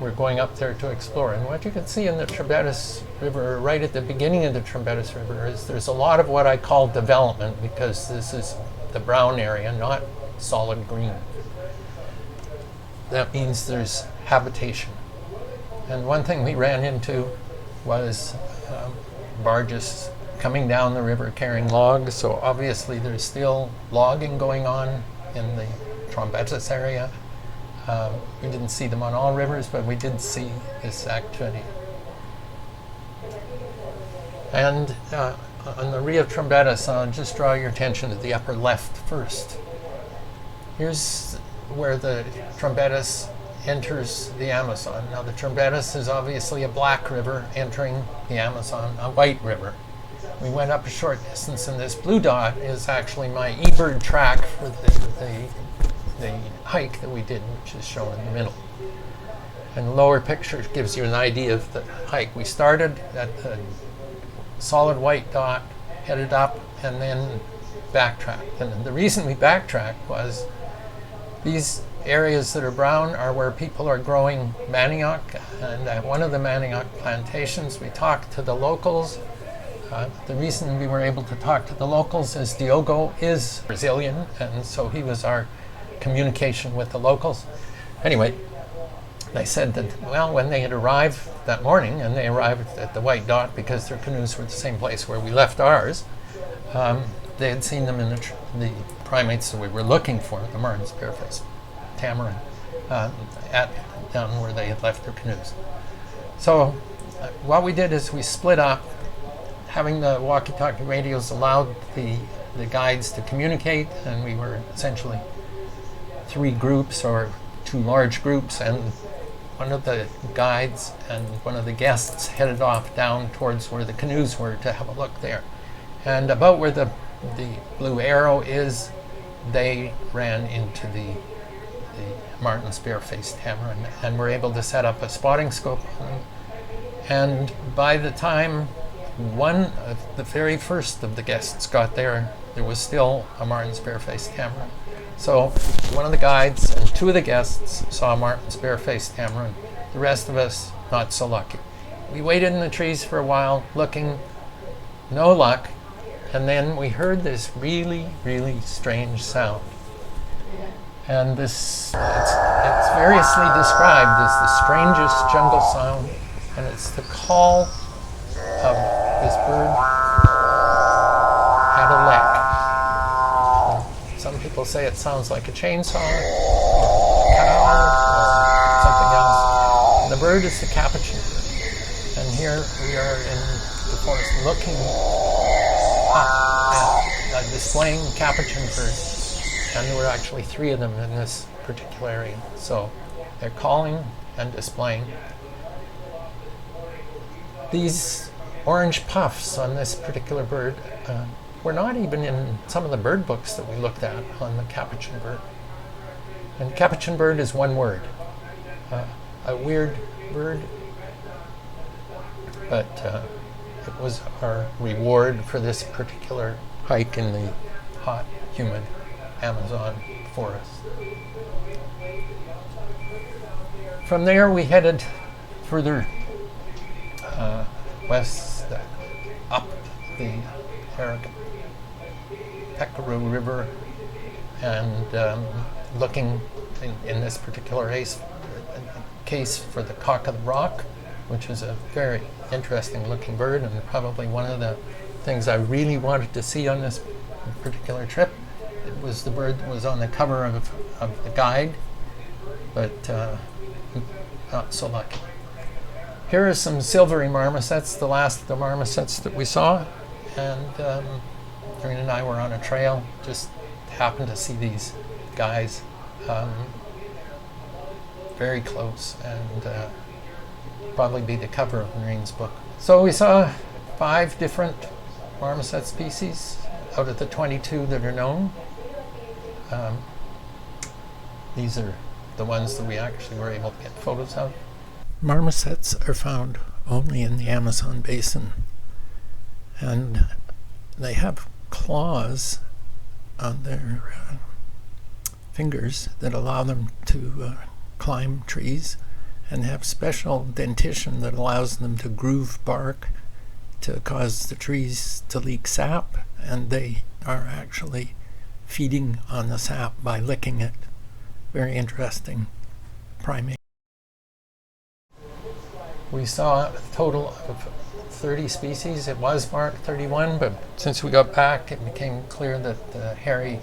[SPEAKER 1] we're going up there to explore. And what you can see in the Trombetas River, right at the beginning of the Trombetas River, is there's a lot of what I call development, because this is the brown area, not solid green. That means there's habitation. And one thing we ran into was barges coming down the river carrying logs. So obviously there's still logging going on in the Trombetas area. We didn't see them on all rivers, but we did see this activity. And on the Rio Trombetas, I'll just draw your attention to the upper left first. Here's where the Trombetas enters the Amazon. Now the Trombetas is obviously a black river entering the Amazon, a white river. We went up a short distance, and this blue dot is actually my eBird track for the hike that we did, which is shown in the middle. And the lower picture gives you an idea of the hike. We started at the solid white dot, headed up, and then backtracked. And the reason we backtracked was these areas that are brown are where people are growing manioc, and at one of the manioc plantations we talked to the locals. The reason we were able to talk to the locals is Diogo is Brazilian, and so he was our communication with the locals. Anyway, they said that, well, when they had arrived that morning, and they arrived at the white dot because their canoes were the same place where we left ours, they had seen them in the primates that we were looking for, the Martin's paraphrase, tamarin, down where they had left their canoes. So what we did is we split up. Having the walkie-talkie radios allowed the guides to communicate, and we were essentially three groups, or two large groups, and one of the guides and one of the guests headed off down towards where the canoes were to have a look there. And about where the blue arrow is, they ran into the Martin's bare-faced tamarin and were able to set up a spotting scope on them. And by the time the very first of the guests got there, there was still a Martin's bare-faced tamarin. So one of the guides and two of the guests saw Martin's bare-faced tamarin. The rest of us, not so lucky. We waited in the trees for a while, looking, no luck, and then we heard this really, really strange sound. And it's variously described as the strangest jungle sound, and it's the call of this bird at a lick. Some people say it sounds like a chainsaw, or a cow, or something else. And the bird is the capuchin bird. And here we are in the forest looking up at displaying capuchin birds. And there were actually 3 of them in this particular area. So they're calling and displaying. These orange puffs on this particular bird were not even in some of the bird books that we looked at on the capuchin bird. And capuchin bird is one word. A weird bird, but it was our reward for this particular hike in the hot, humid Amazon forest. From there we headed further west up the Pekaru River, and looking in this particular case for the cock of the rock, which is a very interesting looking bird and probably one of the things I really wanted to see on this particular trip. It was the bird that was on the cover of the guide, but not so lucky. Here are some silvery marmosets, the last of the marmosets that we saw, and Doreen and I were on a trail, just happened to see these guys very close, and probably be the cover of Noreen's book. So we saw 5 different marmoset species out of the 22 that are known. These are the ones that we actually were able to get photos of. Marmosets are found only in the Amazon basin, and they have claws on their fingers that allow them to climb trees, and have special dentition that allows them to groove bark to cause the trees to leak sap, and they are actually feeding on the sap by licking it. Very interesting primate. We saw a total of 30 species. It was marked 31, but since we got back, it became clear that the hairy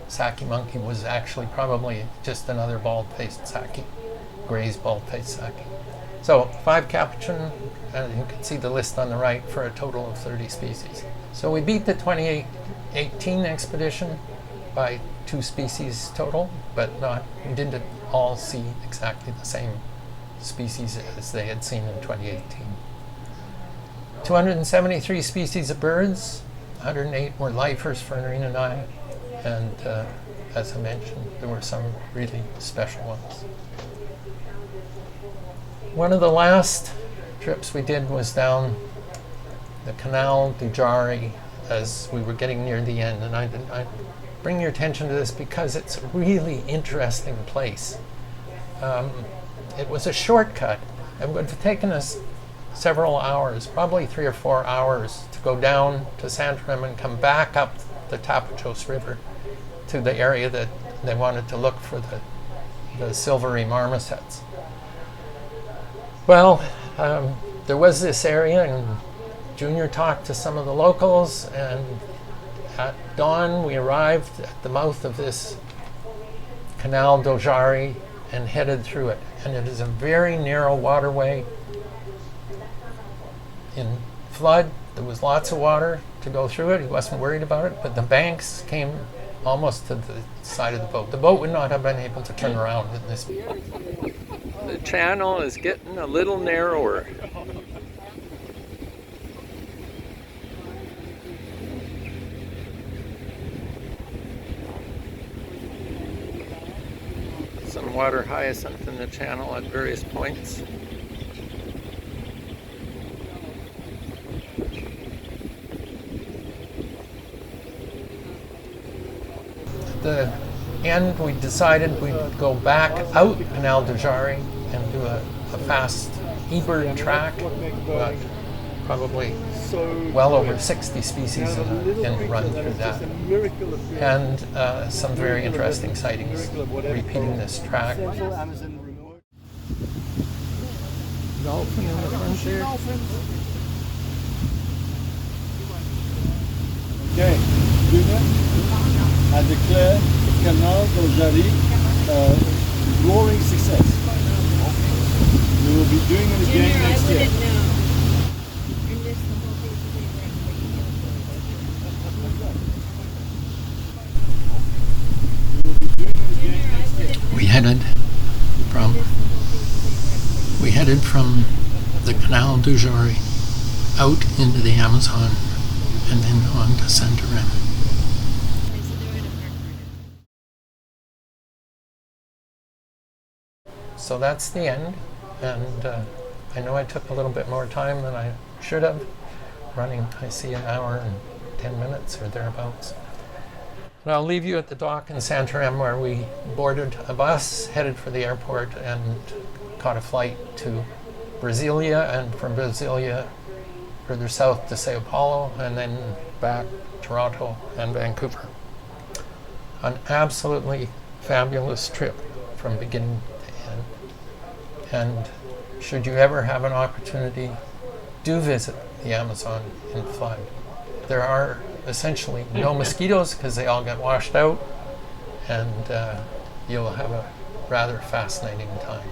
[SPEAKER 1] Saki monkey was actually probably just another bald-faced Saki, Gray's bald-faced Saki. So 5 capuchin, and you can see the list on the right, for a total of 30 species. So we beat the 2018 expedition by 2 species total, but we didn't all see exactly the same species as they had seen in 2018. 273 species of birds, 108 were lifers for Noreen and I, and as I mentioned, there were some really special ones. One of the last trips we did was down the Canal du Jari as we were getting near the end, and I bring your attention to this because it's a really interesting place. It was a shortcut. It would have taken us several hours, probably 3 or 4 hours, to go down to Santarem and come back up the Tapajos River to the area that they wanted to look for the silvery marmosets. Well, there was this area, and Junior talked to some of the locals, and at dawn we arrived at the mouth of this Canal du Jari and headed through it. And it is a very narrow waterway. In flood, there was lots of water to go through it. He wasn't worried about it, but the banks came almost to the side of the boat. The boat would not have been able to turn around in this. The channel is getting a little narrower. Some water hyacinth in the channel at various points. At the end, we decided we'd go back out Canal de Jarry and do a fast eBird track. Probably well over 60 species in run through that. And some very interesting sightings repeating this track.
[SPEAKER 2] Dolphin
[SPEAKER 1] in the front there.
[SPEAKER 2] Okay, I declare the Canal de Jarry roaring success. We will be doing it again next year. We headed from the Canal du Jarry out into the Amazon and then on to Santarém. So that's the end, and I know I took a little bit more time than I should have, running, I see, an hour and 10 minutes or thereabouts. And I'll leave you at the dock in Santarém, where we boarded a bus, headed for the airport, and caught a flight to Brasilia, and from Brasilia further south to Sao Paulo, and then back Toronto and Vancouver. An absolutely fabulous trip from beginning to end. And should you ever have an opportunity, do visit the Amazon in flood. There are essentially no mosquitoes because they all get washed out, and you'll have a rather fascinating time.